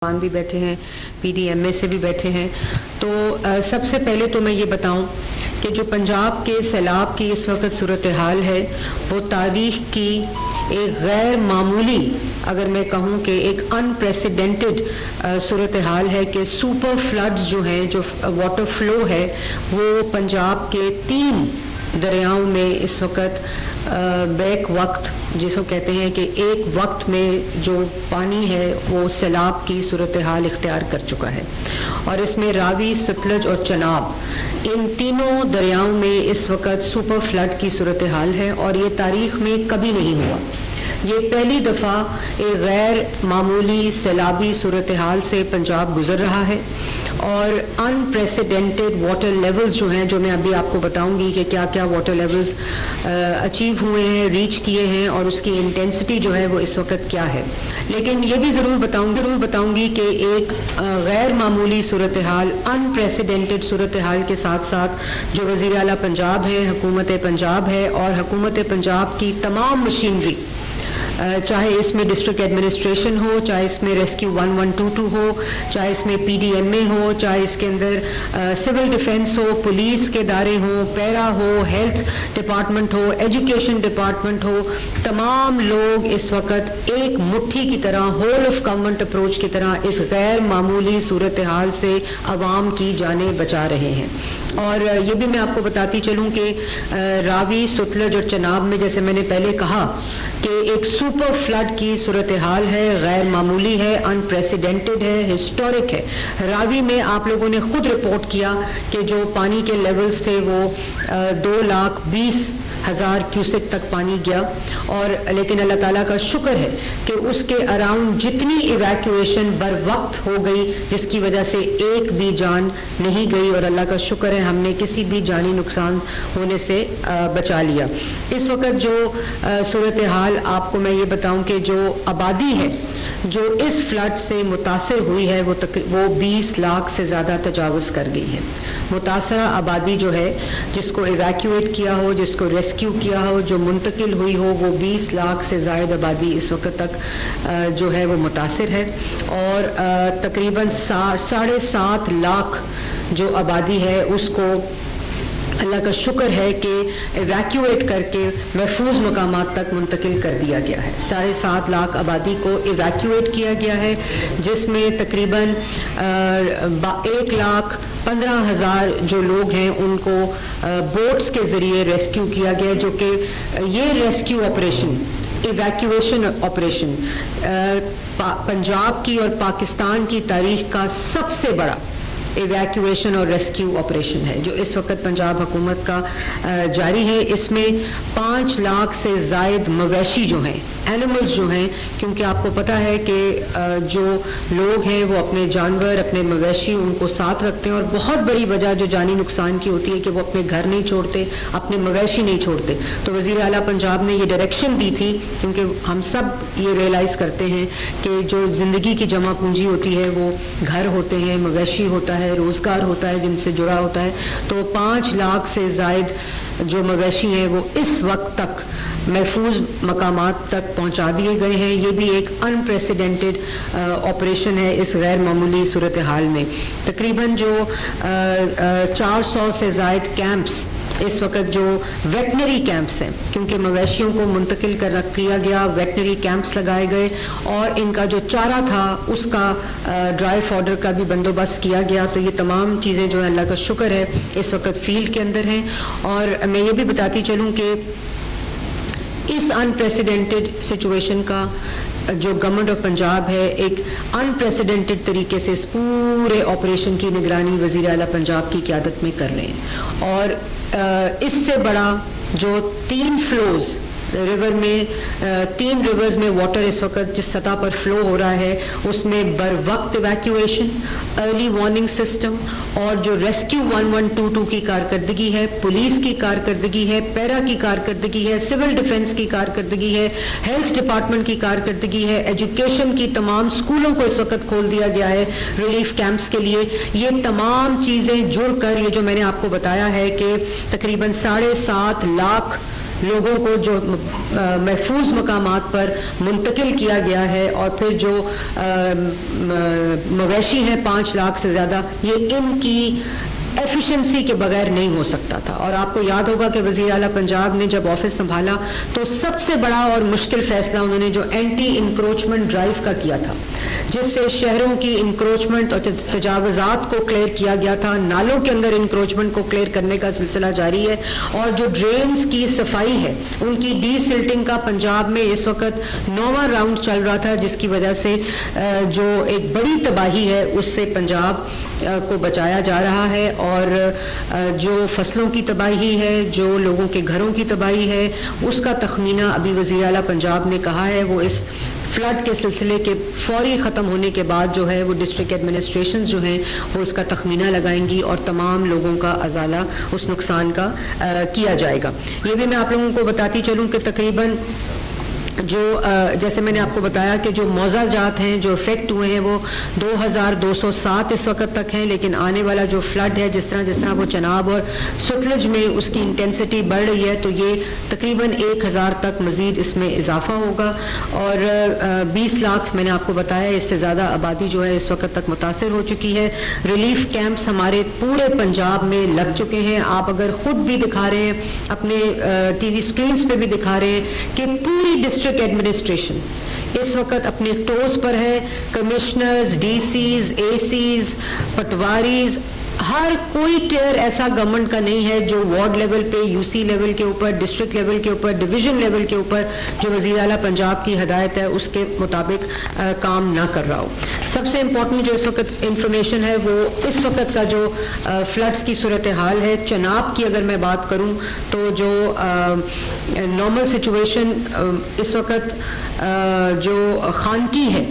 भी बैठे हैं, पीडीएमए से भी बैठे हैं। तो सबसे पहले तो मैं ये बताऊं कि जो पंजाब के सैलाब की इस वक्त सूरत हाल है वो तारीख की एक गैर मामूली, अगर मैं कहूं कि एक अनप्रेसिडेंटेड सूरत हाल है कि सुपर फ्लड्स जो हैं, जो वाटर फ्लो है वो पंजाब के 3 दरियाओं में इस वक्त बैक वक्त जिसको कहते हैं कि एक वक्त में जो पानी है वो सैलाब की सूरत हाल इख्तियार कर चुका है। और इसमें रावी, सतलज और चनाब, इन तीनों दरियाओं में इस वक्त सुपर फ्लड की सूरत हाल है और ये तारीख में कभी नहीं हुआ। ये पहली दफ़ा एक गैर मामूली सैलाबी सूरत हाल से पंजाब गुजर रहा है और अनप्रेसिडेंटेड वाटर लेवल्स जो हैं, जो मैं अभी आपको बताऊंगी कि क्या क्या वाटर लेवल्स अचीव हुए हैं, रीच किए हैं और उसकी इंटेंसिटी जो है वो इस वक्त क्या है। लेकिन ये भी ज़रूर बताऊंगी कि एक गैर मामूली सूरत हाल, अनप्रेसिडेंटेड सूरत हाल के साथ साथ जो वज़ीर आला पंजाब है, हुकूमत पंजाब है और हुकूमत पंजाब की तमाम मशीनरी, चाहे इसमें डिस्ट्रिक्ट एडमिनिस्ट्रेशन हो, चाहे इसमें रेस्क्यू 1122 हो, चाहे इसमें पीडीएमए हो, चाहे इसके अंदर सिविल डिफेंस हो, पुलिस के दायरे हो, पैरा हो, हेल्थ डिपार्टमेंट हो, एजुकेशन डिपार्टमेंट हो, तमाम लोग इस वक्त एक मुट्ठी की तरह, होल ऑफ गवर्नमेंट अप्रोच की तरह इस गैर मामूली सूरत हाल से अवाम की जानें बचा रहे हैं। और ये भी मैं आपको बताती चलूँ कि रावी, सतलज और चनाब में, जैसे मैंने पहले कहा कि एक सुपर फ्लड की सूरत हाल है, गैर मामूली है, अनप्रेसिडेंटेड है, हिस्टोरिक है। रावी में आप लोगों ने खुद रिपोर्ट किया कि जो पानी के लेवल्स थे वो 2,20,000 क्यूसेक तक पानी गया और लेकिन अल्लाह ताला का शुक्र है कि उसके अराउंड जितनी इवैक्यूएशन बर वक्त हो गई जिसकी वजह से एक भी जान नहीं गई और अल्लाह का शुक्र है हमने किसी भी जानी नुकसान होने से बचा लिया। इस वक्त जो सूरत हाल आपको मैं ये बताऊं कि जो आबादी है जो इस फ्लड से मुतासर हुई है वो 20 लाख से ज़्यादा तजावज़ कर गई है। मुतासरा आबादी जो है, जिसको इवैक्यूएट किया हो, जिसको रेस्क्यू किया हो, जो मुंतकिल हुई हो, वो 20 लाख से ज़ायद आबादी इस वक्त तक जो है वो मुतासर है और तकरीबन 7.5 लाख जो आबादी है उसको अल्लाह का शुक्र है कि इवैक्यूएट करके महफूज मकामात तक मुंतकिल कर दिया गया है। 7.5 लाख आबादी को इवैक्यूएट किया गया है, जिसमें तकरीबन 1,15,000 जो लोग हैं उनको बोट्स के ज़रिए रेस्क्यू किया गया, जो कि ये rescue operation, evacuation operation Punjab की और पाकिस्तान की तारीख का सबसे बड़ा इवैक्यूएशन और रेस्क्यू ऑपरेशन है जो इस वक्त पंजाब हुकूमत का जारी है। इसमें 5 लाख से ज़ायद मवेशी जो हैं, एनिमल्स जो हैं, क्योंकि आपको पता है कि जो लोग हैं वो अपने जानवर, अपने मवेशी उनको साथ रखते हैं और बहुत बड़ी वजह जो जानी नुकसान की होती है कि वो अपने घर नहीं छोड़ते, अपने मवेशी नहीं छोड़ते। तो वज़ीर आला पंजाब ने ये डायरेक्शन दी थी, क्योंकि हम सब ये रियलाइज़ करते हैं कि जो ज़िंदगी की जमा पूंजी होती है वो घर होते हैं, मवेशी होता है, रोजगार होता है, जिनसे जुड़ा होता है। तो 5 लाख से ज़ायद जो मवेशी हैं वो इस वक्त तक महफूज मकामात तक पहुंचा दिए गए हैं। ये भी एक अनप्रेसिडेंटेड ऑपरेशन है इस गैर मामूली सूरत हाल में। तकरीबन जो 400 से ज़ायद कैंप्स इस वक्त जो वेटनरी कैंप्स हैं, क्योंकि मवेशियों को मुंतकिल किया गया, वेटनरी कैंप्स लगाए गए और इनका जो चारा था उसका ड्राई फॉडर का भी बंदोबस्त किया गया। तो ये तमाम चीज़ें जो है अल्लाह का शुक्र है इस वक्त फील्ड के अंदर हैं। और मैं ये भी बताती चलूँ कि इस अनप्रेसिडेंटेड सिचुएशन का जो गवर्नमेंट ऑफ पंजाब है एक अनप्रेसिडेंटेड तरीके से इस पूरे ऑपरेशन की निगरानी वज़ीर आला पंजाब की क़यादत में कर रहे हैं। और इससे बड़ा जो 3 फ्लोज रिवर में, 3 रिवर्स में वाटर इस वक्त जिस सतह पर फ्लो हो रहा है उसमें बर वक्त इवैक्यूएशन, अर्ली वार्निंग सिस्टम और जो रेस्क्यू 1122 की कारकर्दगी है, पुलिस की कारकर्दगी है, पैरा की कारकर्दगी है, सिविल डिफेंस की कारकर्दगी है, हेल्थ डिपार्टमेंट की कारकर्दगी है, एजुकेशन की, तमाम स्कूलों को इस वक्त खोल दिया गया है रिलीफ कैंप्स के लिए। ये तमाम चीज़ें जुड़कर ये जो मैंने आपको बताया है कि तकरीबन 7.5 लाख लोगों को जो महफूज मकामात पर मुंतकिल किया गया है, और फिर जो मवेशी हैं 5 लाख से ज़्यादा, ये इनकी एफिशिएंसी के बगैर नहीं हो सकता था। और आपको याद होगा कि वज़ीर आला पंजाब ने जब ऑफिस संभाला तो सबसे बड़ा और मुश्किल फैसला उन्होंने जो एंटी इंक्रोचमेंट ड्राइव का किया था, जिससे शहरों की इंक्रोचमेंट और तजावज़ात को क्लियर किया गया था। नालों के अंदर इंक्रोचमेंट को क्लियर करने का सिलसिला जारी है, और जो ड्रेन्स की सफाई है उनकी डीसिल्टिंग का पंजाब में इस वक्त 9वां राउंड चल रहा था, जिसकी वजह से जो एक बड़ी तबाही है उससे पंजाब को बचाया जा रहा है। और जो फसलों की तबाही है, जो लोगों के घरों की तबाही है, उसका तखमीना अभी वज़ीर आला पंजाब ने कहा है वो इस फ्लड के सिलसिले के फौरी ख़त्म होने के बाद जो है वो डिस्ट्रिक्ट एडमिनिस्ट्रेशन जो हैं वो इसका तखमीना लगाएंगी और तमाम लोगों का अजाला उस नुकसान का किया जाएगा। ये भी मैं आप लोगों को बताती चलूँ कि तकरीबन जो जैसे मैंने आपको बताया कि जो मौजा जात हैं जो इफेक्ट हुए हैं वो 2207 इस वक्त तक हैं, लेकिन आने वाला जो फ्लड है जिस तरह वो चनाब और सतलज में उसकी इंटेंसिटी बढ़ रही है, तो ये तकरीबन 1000 तक मज़ीद इसमें इजाफा होगा। और 20 लाख मैंने आपको बताया, इससे ज़्यादा आबादी जो है इस वक्त तक मुतासर हो चुकी है। रिलीफ कैंप्स हमारे पूरे पंजाब में लग चुके हैं। आप अगर ख़ुद भी दिखा रहे हैं, अपने TV स्क्रीन्स पे भी दिखा रहे हैं कि पूरी डिस्ट्रिक्ट एडमिनिस्ट्रेशन इस वक्त अपने टोज पर है। कमिश्नर्स, DCs, ACs, पटवारीज, हर कोई टेयर ऐसा गवर्नमेंट का नहीं है जो वार्ड लेवल पे, UC लेवल के ऊपर, डिस्ट्रिक्ट लेवल के ऊपर, डिवीजन लेवल के ऊपर जो वज़ीर आला पंजाब की हदायत है उसके मुताबिक काम ना कर रहा हो। सबसे इम्पोर्टेंट जो इस वक्त इंफॉर्मेशन है वो इस वक्त का जो फ्लड्स की सूरत हाल है। चनाब की अगर मैं बात करूं तो जो नॉर्मल सिचुएशन इस वक्त जो खानकी है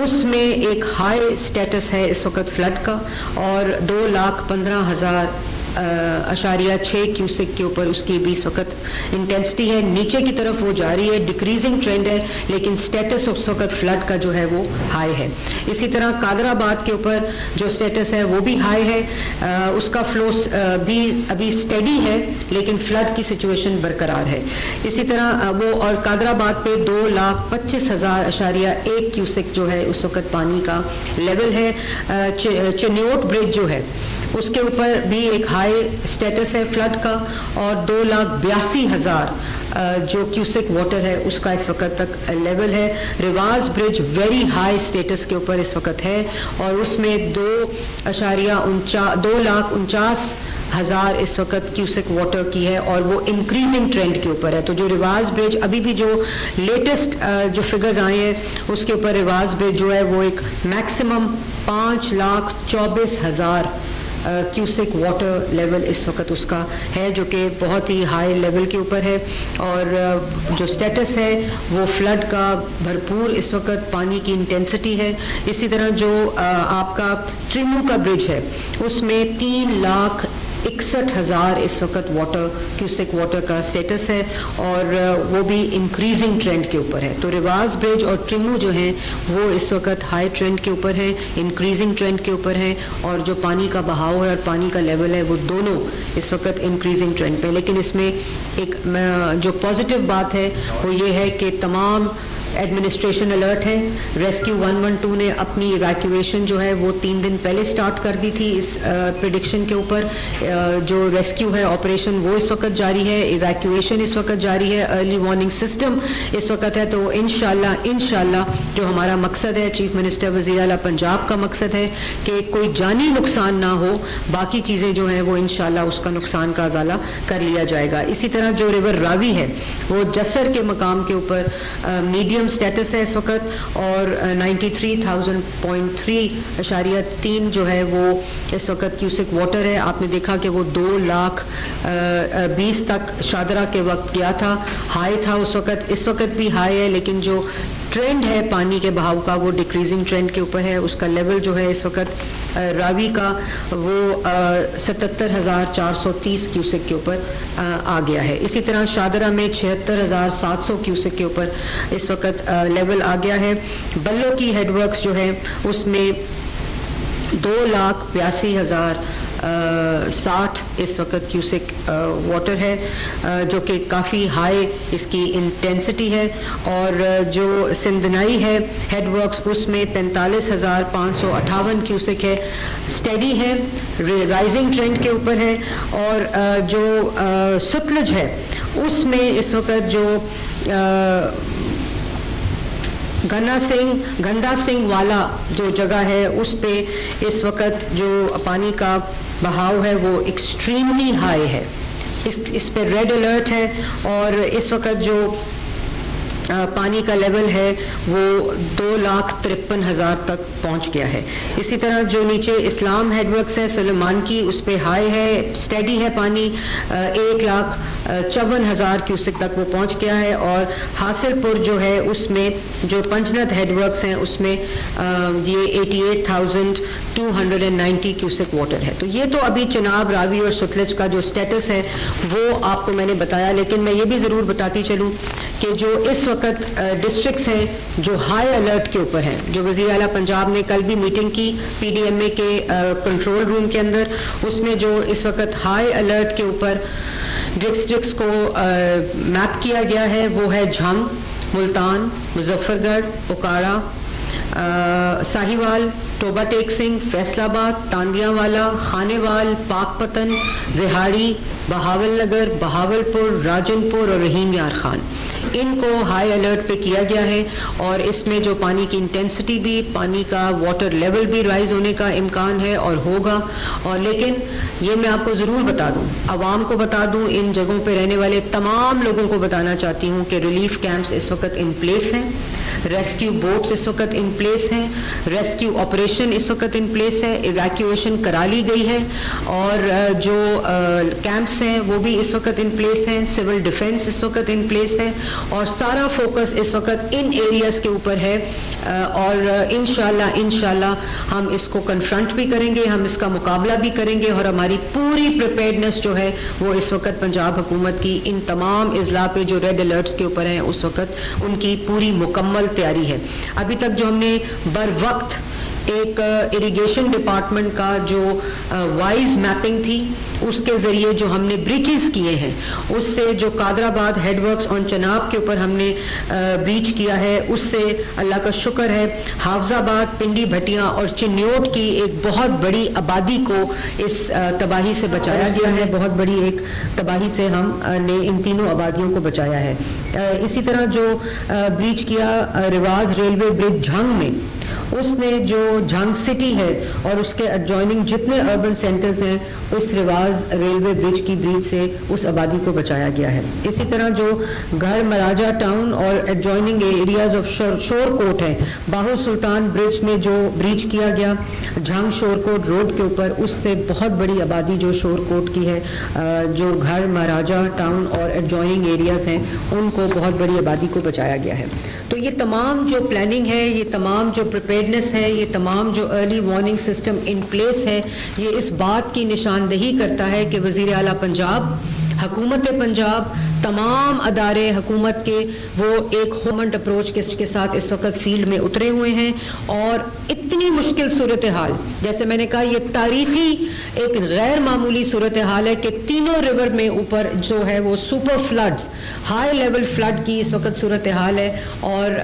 उसमें एक हाई स्टेटस है इस वक्त फ्लड का, और 2,15,000.6 क्यूसेक के ऊपर उसकी भी इस वक्त इंटेंसिटी है। नीचे की तरफ वो जारी है, डिक्रीजिंग ट्रेंड है, लेकिन स्टेटस उस वक्त फ्लड का जो है वो हाई है। इसी तरह कादराबाद के ऊपर जो स्टेटस है वो भी हाई है, उसका फ्लो भी अभी स्टेडी है, लेकिन फ्लड की सिचुएशन बरकरार है। इसी तरह वो और कादराबाद पे 2,25,000.1 क्यूसेक जो है उस वक्त पानी का लेवल है। चिन्योट ब्रिज जो है उसके ऊपर भी एक हाई स्टेटस है फ्लड का, और 2,82,000 जो क्यूसेक वाटर है उसका इस वक्त तक लेवल है। रिवाज ब्रिज वेरी हाई स्टेटस के ऊपर इस वक्त है, और उसमें 2,49,000 इस वक्त क्यूसेक वाटर की है, और वो इंक्रीजिंग ट्रेंड के ऊपर है। तो जो रिवाज ब्रिज अभी भी जो लेटेस्ट जो फिगर्स आए हैं उसके ऊपर रिवाज ब्रिज जो है वो एक मैक्सिमम 5,24,000 क्यूसेक वाटर लेवल इस वक्त उसका है, जो कि बहुत ही हाई लेवल के ऊपर है। और जो स्टेटस है वो फ्लड का भरपूर इस वक्त पानी की इंटेंसिटी है। इसी तरह जो आपका ट्रिमू का ब्रिज है उसमें 3,61,000 इस वक्त क्यूसेक वाटर का स्टेटस है, और वो भी इंक्रीजिंग ट्रेंड के ऊपर है। तो रिवाज ब्रिज और ट्रिमू जो हैं वो इस वक्त हाई ट्रेंड के ऊपर है, इंक्रीजिंग ट्रेंड के ऊपर है, और जो पानी का बहाव है और पानी का लेवल है वो दोनों इस वक्त इंक्रीजिंग ट्रेंड पे। लेकिन इसमें एक जो पॉजिटिव बात है वो ये है कि तमाम एडमिनिस्ट्रेशन अलर्ट है। रेस्क्यू 112 ने अपनी इवैक्यूएशन जो है वो 3 दिन पहले स्टार्ट कर दी थी इस प्रेडिक्शन के ऊपर। जो रेस्क्यू है ऑपरेशन वो इस वक्त जारी है, इवैक्यूएशन इस वक्त जारी है, अर्ली वार्निंग सिस्टम इस वक्त है। तो इंशाल्लाह जो हमारा मकसद है, चीफ मिनिस्टर वज़ीर आला पंजाब का मकसद है कि कोई जानी नुकसान ना हो, बाकी चीज़ें जो हैं वो इंशाल्लाह उसका नुकसान का अजाला कर लिया जाएगा। इसी तरह जो रिवर रावी है वो जसर के मकाम के ऊपर मीडियम स्टेटस है इस वक्त, और 93,000.3 जो है वो इस वक्त क्यूसेक वाटर है। आपने देखा कि वो 2,20,000 तक शादरा के वक्त गया था, हाई था उस वक्त, इस वक्त भी हाई है, लेकिन जो ट्रेंड है पानी के बहाव का वो डिक्रीजिंग ट्रेंड के ऊपर है। उसका लेवल जो है इस वक्त रावी का वो 77,430 क्यूसेक के ऊपर आ गया है। इसी तरह शादरा में 76,700 क्यूसेक के ऊपर इस वक्त लेवल आ गया है। बल्लो की हेडवर्क्स जो है उसमें 2,82,000 60 इस वक्त क्यूसेक वाटर है, जो कि काफ़ी हाई इसकी इंटेंसिटी है। और जो सिंधनाई है हेडवर्क्स, उसमें 45,558 क्यूसेक है, स्टेडी है, राइजिंग ट्रेंड के ऊपर है। और जो सतलुज है उसमें इस वक्त जो गंदा सिंह वाला जो जगह है उस पे इस वक्त जो पानी का बहाव है वो एक्सट्रीमली हाई है। इस पे रेड अलर्ट है और इस वक्त जो पानी का लेवल है वो 2,53,000 तक पहुंच गया है। इसी तरह जो नीचे इस्लाम हेडवर्क्स है सुलेमान की, उस पे हाई है, स्टेडी है पानी, 1,54,000 क्यूसेक तक वो पहुंच गया है। और हासिलपुर जो है उसमें जो पंचनद हेडवर्क्स हैं उसमें ये 88,290 क्यूसेक वाटर है। तो ये तो अभी चिनाब, रावी और सतलज का जो स्टेटस है वो आपको मैंने बताया, लेकिन मैं ये भी ज़रूर बताती चलूँ कि जो इस वक्त डिस्ट्रिक्ट्स हैं जो हाई अलर्ट के ऊपर हैं, जो वज़ीर आला पंजाब ने कल भी मीटिंग की PDMA के कंट्रोल रूम के अंदर, उसमें जो इस वक्त हाई अलर्ट के ऊपर डिस्ट्रिक्ट्स को मैप किया गया है वो है झंग, मुल्तान, मुजफ्फरगढ़, उकाड़ा, साहिवाल, टोबा टेक सिंह, फैसलाबाद, तांदियावाला, खानेवाल, पाकपतन, रिहाड़ी, बहावलनगर, बहावलपुर, राजनपुर और रहीम यार खान। इनको हाई अलर्ट पे किया गया है और इसमें जो पानी की इंटेंसिटी भी, पानी का वाटर लेवल भी राइज होने का इम्कान है और होगा। और लेकिन ये मैं आपको ज़रूर बता दूं, आवाम को बता दूं, इन जगहों पे रहने वाले तमाम लोगों को बताना चाहती हूँ कि रिलीफ कैंप्स इस वक्त इन प्लेस हैं, रेस्क्यू बोट्स इस वक्त इन प्लेस हैं, रेस्क्यू ऑपरेशन इस वक्त इन प्लेस है, इवैक्यूएशन करा ली गई है और जो कैंप्स हैं वो भी इस वक्त इन प्लेस हैं, सिविल डिफेंस इस वक्त इन प्लेस है और सारा फोकस इस वक्त इन एरियाज के ऊपर है। और इंशाल्लाह हम इसको कन्फ्रंट भी करेंगे, हम इसका मुकाबला भी करेंगे और हमारी पूरी प्रिपेयर्डनेस जो है वो इस वक्त पंजाब हुकूमत की इन तमाम इजला पे जो रेड अलर्ट्स के ऊपर हैं उस वक्त उनकी पूरी मुकम्मल तैयारी है। अभी तक जो हमने बर वक्त एक इरिगेशन डिपार्टमेंट का जो वाइज मैपिंग थी उसके ज़रिए जो हमने ब्रीचेस किए हैं, उससे जो कादराबाद हेडवर्क्स ऑन चनाब के ऊपर हमने ब्रीच किया है, उससे अल्लाह का शुक्र है हाफजाबाद, पिंडी भटिया और चिन्योट की एक बहुत बड़ी आबादी को इस तबाही से बचाया गया है। बहुत बड़ी एक तबाही से हमने इन तीनों आबादियों को बचाया है। इसी तरह जो ब्रीच किया रिवाज रेलवे ब्रिज झंग में, उसने जो झंग सिटी है और उसके एडजॉइनिंग जितने अर्बन सेंटर्स हैं उस रिवाज रेलवे ब्रिज की ब्रीच से उस आबादी को बचाया गया है। इसी तरह जो घर मराजा टाउन और एडजॉइनिंग एरियाज ऑफ शोरकोट है, बाहू सुल्तान ब्रिज में जो ब्रीच किया गया झंग शोरकोट रोड के ऊपर, उससे बहुत बड़ी आबादी जो शोरकोट की है, जो घर महाराजा टाउन और एडजॉइनिंग एरियाज हैं उनको बहुत बड़ी आबादी को बचाया गया है। तो ये तमाम जो प्लानिंग है, ये तमाम जो प्रिपेयर्डनेस है, ये तमाम जो early warning system in place है, ये इस बात की निशानदही करता है कि वज़ीर आला पंजाब, हुकूमत पंजाब, तमाम अदारे हुकूमत के वो एक होमंड अप्रोच के साथ इस वक्त फील्ड में उतरे हुए हैं। और इतनी मुश्किल सूरत हाल, जैसे मैंने कहा, ये तारीखी एक गैर मामूली सूरत हाल है कि तीनों रिवर में ऊपर जो है वो super floods, high level flood की इस वक्त सूरत हाल है। और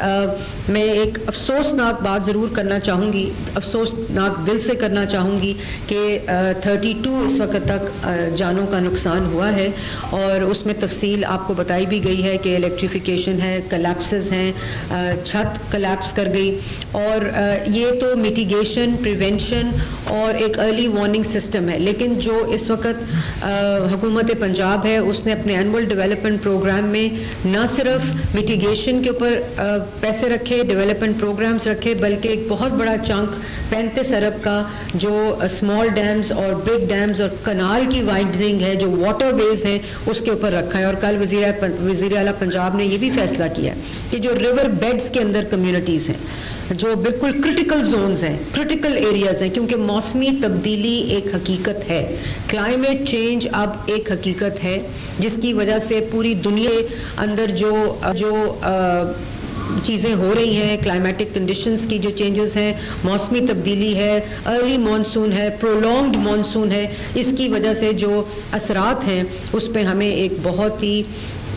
मैं एक अफसोसनाक बात ज़रूर करना चाहूँगी, अफसोसनाक दिल से करना चाहूँगी कि 32 इस वक्त तक जानों का नुकसान हुआ है और उसमें तफसील आपको बताई भी गई है कि इलेक्ट्रिफिकेशन है, कलैप्सेस हैं, छत कलैप्स कर गई। और ये तो मिटिगेशन, प्रिवेंशन और एक अर्ली वार्निंग सिस्टम है। लेकिन जो इस वक्त हुकूमत पंजाब है उसने अपने एनुअल डेवलपमेंट प्रोग्राम में न सिर्फ मिटिगेशन के ऊपर पैसे रखे, डेवलपमेंट प्रोग्राम्स रखे, बल्कि एक बहुत बड़ा चंक 35 अरब का जो स्मॉल डैम्स और बिग डैम्स और कनाल की वाइडनिंग है, जो वाटर वेज हैं, उसके ऊपर रखा है। और कल वज़ीर आला पंजाब ने यह भी फैसला किया कि जो रिवर बेड्स के अंदर कम्युनिटीज़ हैं, जो बिल्कुल क्रिटिकल जोन्स हैं, क्रिटिकल एरियाज हैं, क्योंकि मौसमी तब्दीली एक हकीकत है, क्लाइमेट चेंज अब एक हकीकत है, जिसकी वजह से पूरी दुनिया अंदर जो चीज़ें हो रही हैं, क्लाइमेटिक कंडीशंस की जो चेंजेस हैं, मौसमी तब्दीली है, अर्ली मॉनसून है, प्रोलॉन्ग्ड मॉनसून है, इसकी वजह से जो असरात हैं उस पे हमें एक बहुत ही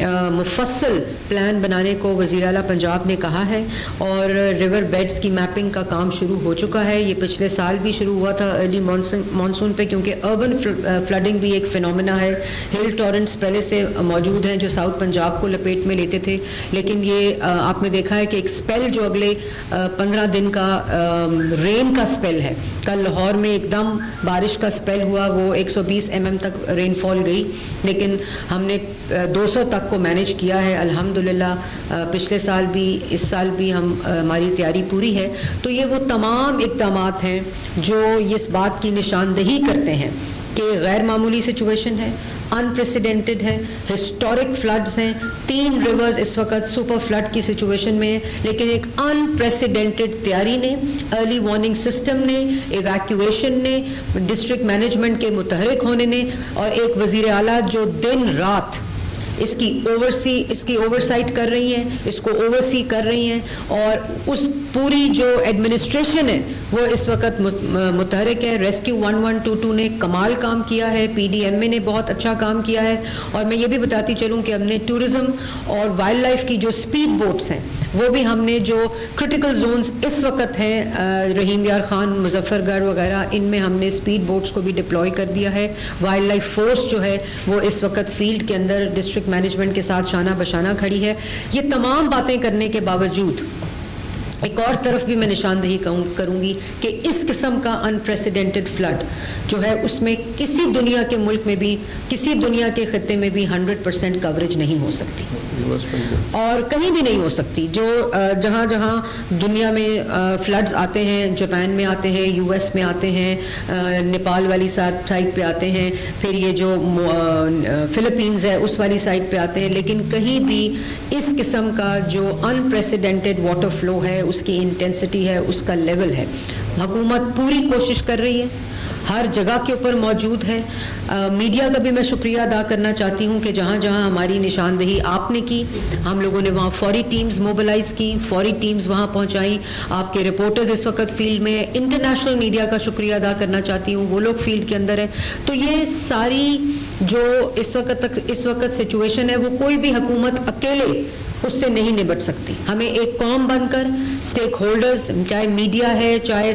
मुफस्सल प्लान बनाने को वज़ीर आला पंजाब ने कहा है और रिवर बेड्स की मैपिंग का काम शुरू हो चुका है। ये पिछले साल भी शुरू हुआ था अर्ली मॉनसून पे, क्योंकि अर्बन फ्लडिंग भी एक फिनोमेना है। हिल टॉरेंट्स पहले से मौजूद हैं जो साउथ पंजाब को लपेट में लेते थे, लेकिन ये आपने देखा है कि एक स्पेल जो अगले 15 दिन का रेन का स्पेल है। कल लाहौर में एकदम बारिश का स्पेल हुआ, वो 120 mm तक रेनफॉल गई, लेकिन हमने 200 तक को मैनेज किया है अल्हम्दुलिल्लाह। पिछले साल भी इस साल भी हमारी तैयारी पूरी है। तो ये वो तमाम इक़दामात हैं जो इस बात की निशानदही करते हैं कि गैर मामूली सिचुएशन है, अनप्रेसिडेंटेड है, हिस्टोरिक फ्लड्स हैं, 3 रिवर्स इस वक्त सुपर फ्लड की सिचुएशन में है, लेकिन एक अनप्रेसिडेंटेड तैयारी ने, अर्ली वार्निंग सिस्टम ने, इवैक्यूएशन ने, डिस्ट्रिक्ट मैनेजमेंट के मुतहरिक होने ने और एक वज़ीर आला जो दिन रात इसकी ओवरसाइट कर रही हैं, इसको ओवरसी कर रही हैं और उस पूरी जो एडमिनिस्ट्रेशन है वो इस वक्त मुतहरिक है। रेस्क्यू 1122 ने कमाल काम किया है, PDMA ने बहुत अच्छा काम किया है और मैं ये भी बताती चलूँ कि हमने टूरिज़म और वाइल्ड लाइफ की जो स्पीड बोट्स हैं वो भी हमने जो क्रिटिकल जोन्स इस वक्त हैं रहीम यार खान, मुजफ्फरगढ़ वगैरह, इनमें हमने स्पीड बोट्स को भी डिप्लॉय कर दिया है। वाइल्ड लाइफ फोर्स जो है वो इस वक्त फील्ड के अंदर डिस्ट्रिक्ट मैनेजमेंट के साथ शाना बशाना खड़ी है। ये तमाम बातें करने के बावजूद एक और तरफ भी मैं निशानदही करूंगी कि इस किस्म का अनप्रेसिडेंटेड फ्लड जो है उसमें किसी दुनिया के मुल्क में भी, किसी दुनिया के खत्ते में भी 100% कवरेज नहीं हो सकती और कहीं भी नहीं हो सकती। जो जहाँ जहाँ दुनिया में फ्लड्स आते हैं, जापान में आते हैं, US में आते हैं, नेपाल वाली साइड पे आते हैं, फिर ये जो फिलीपींस है उस वाली साइड पे आते हैं, लेकिन कहीं भी इस किस्म का जो अनप्रेसिडेंटेड वाटर फ्लो है, उसकी इंटेंसिटी है, उसका लेवल है, हुकूमत पूरी कोशिश कर रही है, हर जगह के ऊपर मौजूद है। मीडिया का भी मैं शुक्रिया अदा करना चाहती हूँ कि जहाँ जहाँ हमारी निशानदही आपने की, हम लोगों ने वहाँ फौरी टीम्स मोबिलाइज की, फौरी टीम्स वहाँ पहुँचाई। आपके रिपोर्टर्स इस वक्त फील्ड में, इंटरनेशनल मीडिया का शुक्रिया अदा करना चाहती हूँ, वो लोग फील्ड के अंदर है। तो ये सारी जो इस वक्त सिचुएशन है वो कोई भी हुकूमत अकेले उससे नहीं निपट सकती। हमें एक कौम बनकर स्टेक होल्डर्स, चाहे मीडिया है, चाहे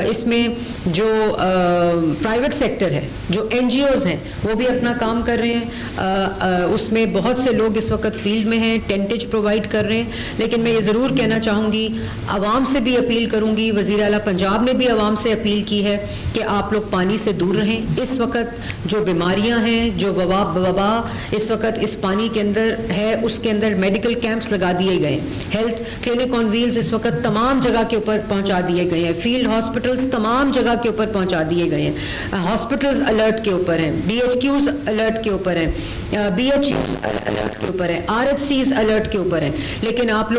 इसमें जो प्राइवेट सेक्टर है, जो NGOs हैं, वो भी अपना काम कर रहे हैं। उसमें बहुत से लोग इस वक्त फील्ड में हैं, टेंटेज प्रोवाइड कर रहे हैं। लेकिन मैं ये ज़रूर कहना चाहूँगी, आवाम से भी अपील करूँगी, वज़ीर आला पंजाब ने भी आवाम से अपील की है कि आप लोग पानी से दूर रहें। इस वक्त जो बीमारियाँ हैं, जो वबा इस वक्त इस पानी के अंदर है, उसके अंदर मेडिकल कैंप्स लगा दिए गए, हेल्थ क्लिनिक ऑन व्हील्स इस वक्त तमाम जगह के ऊपर पहुंचा दिए गए हैं, फील्ड हॉस्पिटल्स तमाम जगह के ऊपर पहुंचा दिए गए हैं, हॉस्पिटल्स अलर्ट के ऊपर हैं, DHQs अलर्ट के ऊपर हैं, BHUs अलर्ट के ऊपर हैं, RHCs अलर्ट के ऊपर हैं। लेकिन आप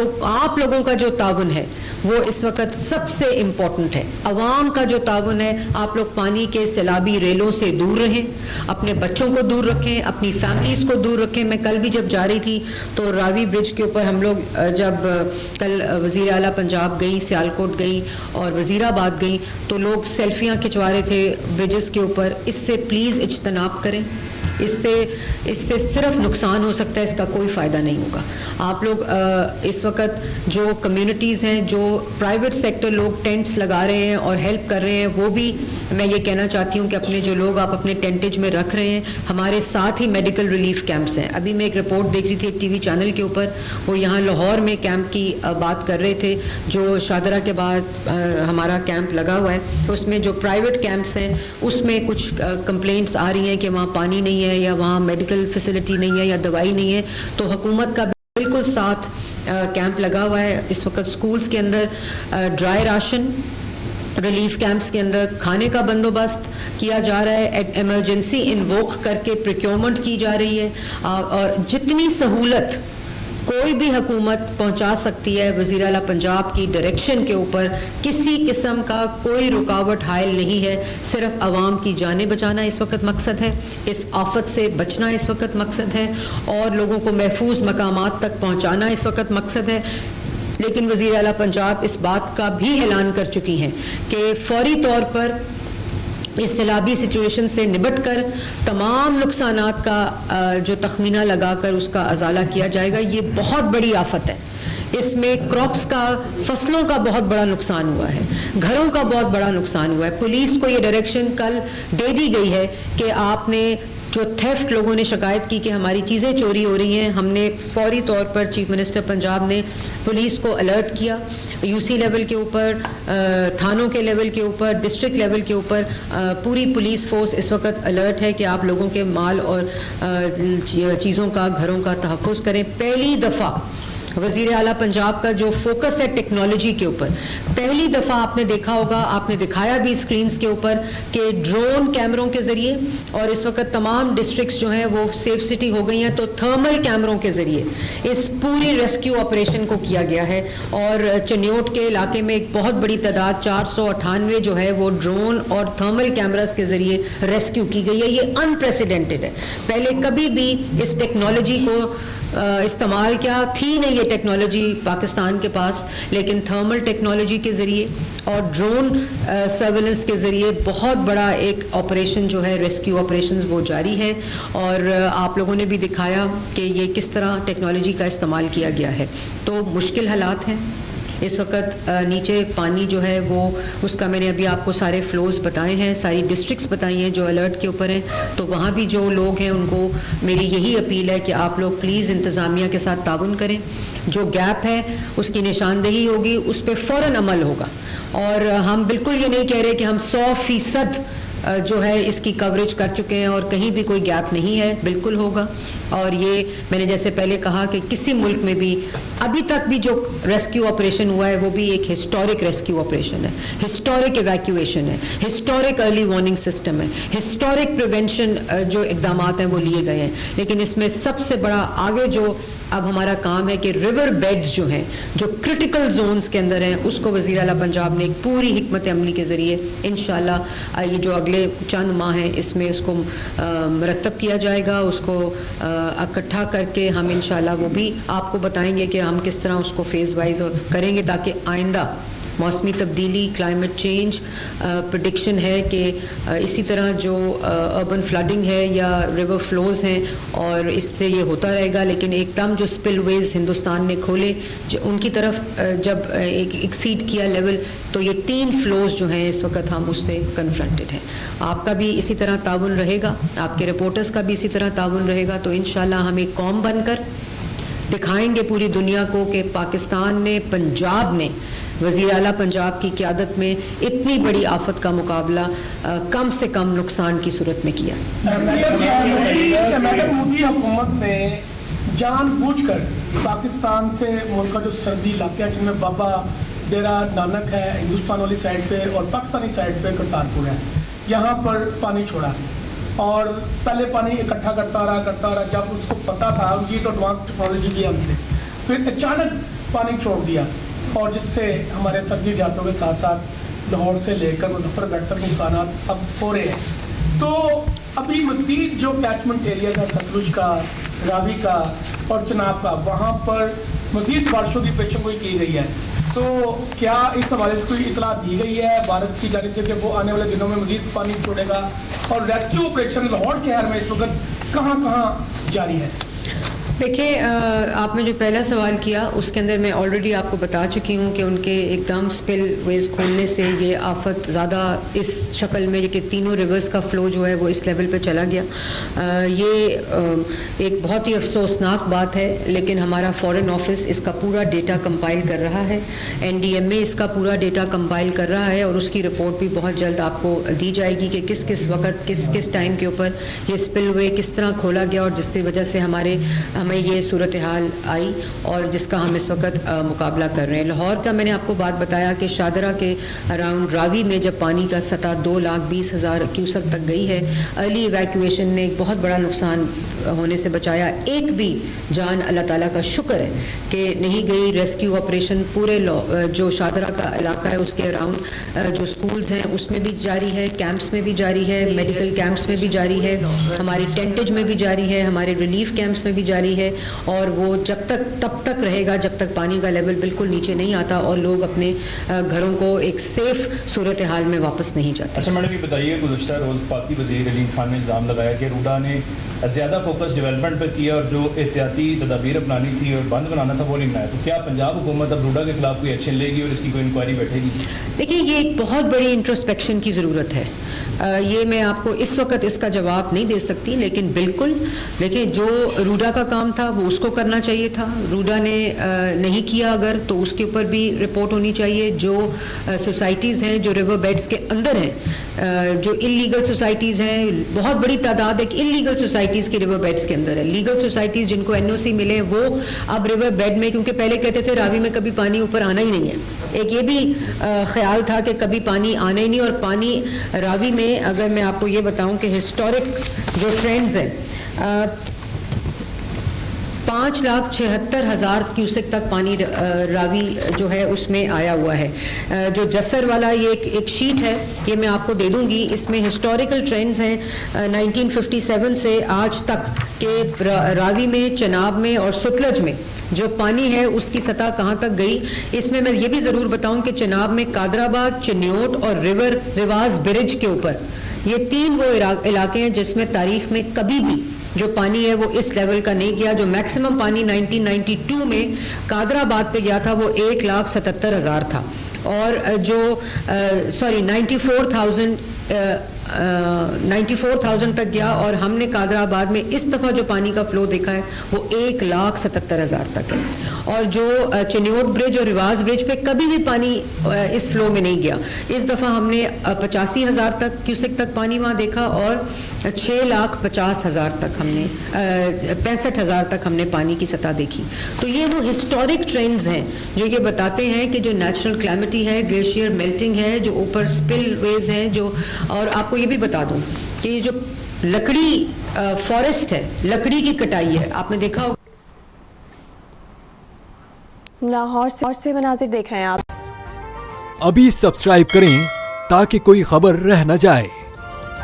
लोगों का जो ताउन है वो इस वक्त सबसे इम्पोर्टेंट है। अवाम का जो ताउन है, आप लोग पानी के सैलाबी रेलों से दूर रहें, अपने बच्चों को दूर रखें, अपनी फैमिलीज को दूर रखें। मैं कल भी जब जा रही थी तो रावी ब्रिज के ऊपर हम लोग जब कल वज़ीर आला पंजाब गई, सियालकोट गई और वज़ीराबाद गई, तो लोग सेल्फियाँ खिंचवा रहे थे ब्रिजेस के ऊपर। इससे प्लीज़ इज्तनाब करें, इससे सिर्फ नुकसान हो सकता है, इसका कोई फ़ायदा नहीं होगा। आप लोग इस वक्त जो कम्युनिटीज़ हैं, जो प्राइवेट सेक्टर लोग टेंट्स लगा रहे हैं और हेल्प कर रहे हैं, वो भी मैं ये कहना चाहती हूँ कि अपने जो लोग आप अपने टेंटेज में रख रहे हैं, हमारे साथ ही मेडिकल रिलीफ कैंप्स हैं। अभी मैं एक रिपोर्ट देख रही थी एक TV चैनल के ऊपर, वो यहाँ लाहौर में कैंप की बात कर रहे थे, जो शादरा के बाद हमारा कैंप लगा हुआ है, तो उसमें जो प्राइवेट कैंप्स हैं उसमें कुछ कंप्लेंट्स आ रही हैं कि वहाँ पानी नहीं है या वहाँ मेडिकल फैसिलिटी नहीं है या दवाई नहीं है। तो हुकूमत का बिल्कुल साथ कैंप लगा हुआ है। इस वक्त स्कूल्स के अंदर ड्राई राशन, रिलीफ कैंप्स के अंदर खाने का बंदोबस्त किया जा रहा है, इमरजेंसी इन्वोक करके प्रोक्योरमेंट की जा रही है और जितनी सहूलत कोई भी हुकूमत पहुंचा सकती है वज़ीर आला पंजाब की डायरेक्शन के ऊपर, किसी किस्म का कोई रुकावट हायल नहीं है। सिर्फ आवाम की जानें बचाना इस वक्त मकसद है, इस आफत से बचना इस वक्त मकसद है और लोगों को महफूज मकामात तक पहुंचाना इस वक्त मकसद है। लेकिन वज़ीर आला पंजाब इस बात का भी ऐलान कर चुकी हैं कि फौरी तौर पर इस सैलाबी सिचुएशन से निपट कर तमाम नुकसानात का जो तखमीना लगाकर उसका अजाला किया जाएगा। ये बहुत बड़ी आफत है, इसमें क्रॉप्स का, फसलों का बहुत बड़ा नुकसान हुआ है, घरों का बहुत बड़ा नुकसान हुआ है। पुलिस को ये डायरेक्शन कल दे दी गई है कि आपने जो थेफ्ट, लोगों ने शिकायत की कि हमारी चीज़ें चोरी हो रही हैं, हमने फौरी तौर पर चीफ मिनिस्टर पंजाब ने पुलिस को अलर्ट किया, यूसी लेवल के ऊपर, थानों के लेवल के ऊपर, डिस्ट्रिक्ट लेवल के ऊपर पूरी पुलिस फोर्स इस वक्त अलर्ट है कि आप लोगों के माल और चीज़ों का, घरों का तहफ़्फ़ुज़ करें। पहली दफ़ा वज़ीर आला पंजाब का जो फोकस है टेक्नोलॉजी के ऊपर, पहली दफ़ा आपने देखा होगा, आपने दिखाया भी स्क्रीन्स के ऊपर कि ड्रोन कैमरों के ज़रिए, और इस वक्त तमाम डिस्ट्रिक्ट्स जो हैं वो सेफ सिटी हो गई हैं, तो थर्मल कैमरों के ज़रिए इस पूरी रेस्क्यू ऑपरेशन को किया गया है। और चन्योट के इलाके में एक बहुत बड़ी तादाद 498 जो है वो ड्रोन और थर्मल कैमरास के ज़रिए रेस्क्यू की गई है। ये अनप्रेसिडेंटेड है, पहले कभी भी इस टेक्नोलॉजी को इस्तेमाल क्या थी नहीं ये टेक्नोलॉजी पाकिस्तान के पास, लेकिन थर्मल टेक्नोलॉजी के ज़रिए और ड्रोन सर्वेलेंस के ज़रिए बहुत बड़ा एक ऑपरेशन जो है, रेस्क्यू ऑपरेशंस, वो जारी है। और आप लोगों ने भी दिखाया कि ये किस तरह टेक्नोलॉजी का इस्तेमाल किया गया है। तो मुश्किल हालात हैं इस वक्त, नीचे पानी जो है वो, उसका मैंने अभी आपको सारे फ्लोज बताए हैं, सारी डिस्ट्रिक्ट्स बताई हैं जो अलर्ट के ऊपर हैं। तो वहाँ भी जो लोग हैं उनको मेरी यही अपील है कि आप लोग प्लीज़ इंतज़ामिया के साथ ताउन करें, जो गैप है उसकी निशानदेही होगी, उस पर फ़ौरन अमल होगा। और हम बिल्कुल ये नहीं कह रहे कि हम 100% जो है इसकी कवरेज कर चुके हैं और कहीं भी कोई गैप नहीं है, बिल्कुल होगा। और ये मैंने जैसे पहले कहा कि किसी मुल्क में भी अभी तक भी जो रेस्क्यू ऑपरेशन हुआ है वो भी एक हिस्टोरिक रेस्क्यू ऑपरेशन है, हिस्टोरिक इवैक्यूएशन है, हिस्टोरिक अर्ली वार्निंग सिस्टम है, हिस्टोरिक प्रिवेंशन जो इकदाम हैं वो लिए गए हैं। लेकिन इसमें सबसे बड़ा आगे जो अब हमारा काम है कि रिवर बेड्स जो हैं, जो क्रिटिकल जोन्स के अंदर हैं, उसको वज़ीर आला पंजाब ने एक पूरी हिकमत अमली के ज़रिए इंशाल्लाह ये जो अगले चंद माह हैं इसमें उसको मरतब किया जाएगा। उसको इकट्ठा करके हम इंशाल्लाह वो भी आपको बताएंगे कि हम किस तरह उसको फेज़ वाइज करेंगे, ताकि आइंदा मौसमी तब्दीली, क्लाइमेट चेंज प्रेडिक्शन है कि इसी तरह जो अर्बन फ्लडिंग है या रिवर फ्लोज हैं, और इससे ये होता रहेगा। लेकिन एकदम जो स्पिलवेज हिंदुस्तान ने खोले, उनकी तरफ जब एक एक्सीड किया लेवल, तो ये 3 फ्लोज जो हैं इस वक्त हम उससे कन्फ्रंटेड हैं। आपका भी इसी तरह ताउन रहेगा, आपके रिपोर्टर्स का भी इसी तरह ताउन रहेगा। तो इंशाल्लाह हम एक कौम बनकर दिखाएंगे पूरी दुनिया को कि पाकिस्तान ने, पंजाब ने, वज़ीर आला पंजाब की क़यादत में इतनी बड़ी आफत का मुकाबला कम से कम नुकसान की सूरत में किया। मैडम, मोदी हुकूमत ने जानबूझकर पाकिस्तान से मुल्क का जो सर्दी इलाके हैं जिनमें बाबा डेरा नानक है हिंदुस्तान वाली साइड पे और पाकिस्तानी साइड पे करतारपुर है, यहाँ पर पानी छोड़ा और पहले पानी इकट्ठा करता रहा। जब उसको पता था, उनकी तो एडवांस टेक्नोलॉजी की हमसे, फिर अचानक पानी छोड़ दिया और जिससे हमारे सर्दी देहातों के साथ साथ लाहौर से लेकर मुजफ्फरगढ़ तक नुकसान अब हो रहे हैं। तो अभी मज़ीद जो कैचमेंट एरिया का, सतलुज का, रावी का और चनाब का, वहाँ पर मज़ीद बारिशों की पेशेनगोई की गई है। तो क्या इस हवाले से कोई इतला दी गई है भारत की जानिब से कि वो आने वाले दिनों में मज़ीद पानी छोड़ेगा? और रेस्क्यू ऑपरेशन लाहौर शहर में इस वक्त कहाँ जारी है? देखिए, आपने जो पहला सवाल किया उसके अंदर मैं ऑलरेडी आपको बता चुकी हूँ कि उनके एकदम स्पिल वेज खोलने से ये आफत ज़्यादा इस शक्ल में कि तीनों रिवर्स का फ़्लो जो है वो इस लेवल पे चला गया। ये एक बहुत ही अफसोसनाक बात है, लेकिन हमारा फ़ॉरेन ऑफिस इसका पूरा डेटा कंपाइल कर रहा है, NDMA इसका पूरा डेटा कंपाइल कर रहा है और उसकी रिपोर्ट भी बहुत जल्द आपको दी जाएगी कि किस किस वक्त, किस टाइम के ऊपर ये स्पिल वे किस तरह खोला गया और जिसकी वजह से हमें ये सूरत हाल आई और जिसका हम इस वक्त मुकाबला कर रहे हैं। लाहौर का मैंने आपको बात बताया कि शादरा के अराउंड रावी में जब पानी का सतह 2,20,000 क्यूसेक तक गई है, अर्ली इवैक्यूएशन ने एक बहुत बड़ा नुकसान होने से बचाया। एक भी जान अल्लाह ताला का शुक्र है कि नहीं गई। रेस्क्यू ऑपरेशन पूरे जो शादरा का इलाका है उसके अराउंड जो स्कूल्स हैं उसमें भी जारी है, कैंप्स में भी जारी है, मेडिकल कैंप्स में भी जारी है, हमारे टेंटेज में भी जारी है, हमारे रिलीफ कैंप्स में भी जारी है, है, और वो तब तक रहेगा जब तक पानी का लेवल बिल्कुल नीचे नहीं आता और लोग अपने घरों को एक सेफ सूरत हाल में वापस नहीं जाते। अच्छा मैडम, ये बताइए, गुज़श्ता रोज़ पाकी वज़ीर अलीम खान ने इल्ज़ाम लगाया कि रूडा ने ज़्यादा फोकस डेवलपमेंट पर किया और जो एहतियाती तदाबीर अपनानी थी और बंद बनाना था वो नहीं बनाया, तो क्या पंजाब हुकूमत अब रूडा के खिलाफ कोई एक्शन लेगी और इसकी कोई इंक्वायरी बैठेगी? देखिए, ये एक बहुत बड़ी इंट्रोस्पेक्शन की ज़रूरत है। ये मैं आपको इस वक्त इसका जवाब नहीं दे सकती, लेकिन बिल्कुल देखिए, जो रूडा का काम था वो उसको करना चाहिए था। रूडा ने नहीं किया अगर, तो उसके ऊपर भी रिपोर्ट होनी चाहिए। जो सोसाइटीज़ हैं जो रिवर बेड्स के अंदर हैं, जो इलीगल सोसाइटीज़ हैं, बहुत बड़ी तादाद एक इलीगल सोसाइटीज़ की रिवर बेड्स के अंदर है। लीगल सोसाइटीज़ जिनको NOC मिले वो अब रिवर बेड में, क्योंकि पहले कहते थे रावी में कभी पानी ऊपर आना ही नहीं है, एक ये भी ख्याल था कि कभी पानी आना ही नहीं, और पानी रावी में अगर मैं आपको ये बताऊं कि हिस्टोरिक जो ट्रेंड्स हैं, 5,76,000 क्यूसेक तक पानी रावी जो है उसमें आया हुआ है। जो जस्सर वाला ये एक शीट है, ये मैं आपको दे दूंगी, इसमें हिस्टोरिकल ट्रेंड्स हैं 1957 से आज तक के रावी में, चनाब में और सतलज में जो पानी है उसकी सतह कहाँ तक गई। इसमें मैं ये भी ज़रूर बताऊं कि चनाब में कादराबाद, चिन्योट और रिवाज ब्रिज के ऊपर, ये 3 वो इलाके हैं जिसमें तारीख में कभी भी जो पानी है वो इस लेवल का नहीं गया। जो मैक्सिमम पानी 1992 में कादराबाद पे गया था वो 1,77,000 था, और जो 94,000 तक गया, और हमने कादराबाद में इस दफ़ा जो पानी का फ़्लो देखा है वो 1,77,000 तक है। और जो चिन्योट ब्रिज और रिवाज ब्रिज पे कभी भी पानी इस फ़्लो में नहीं गया। इस दफ़ा हमने 85,000 तक क्यूसेक तक पानी वहाँ देखा, और 6,50,000 तक हमने 65,000 तक हमने पानी की सतह देखी। तो ये वो हिस्टोरिक ट्रेंड्स हैं जो ये बताते हैं कि जो नेचुरल क्लैमिटी है, ग्लेशियर मेल्टिंग है, जो ऊपर स्पिल वेज हैं, जो, और आपको ये भी बता दूं कि ये जो लकड़ी फॉरेस्ट है, लकड़ी की कटाई है, आपने देखा होगा। लाहौर से मनाजिर देख रहे हैं आप। अभी सब्सक्राइब करें ताकि कोई खबर रह न जाए।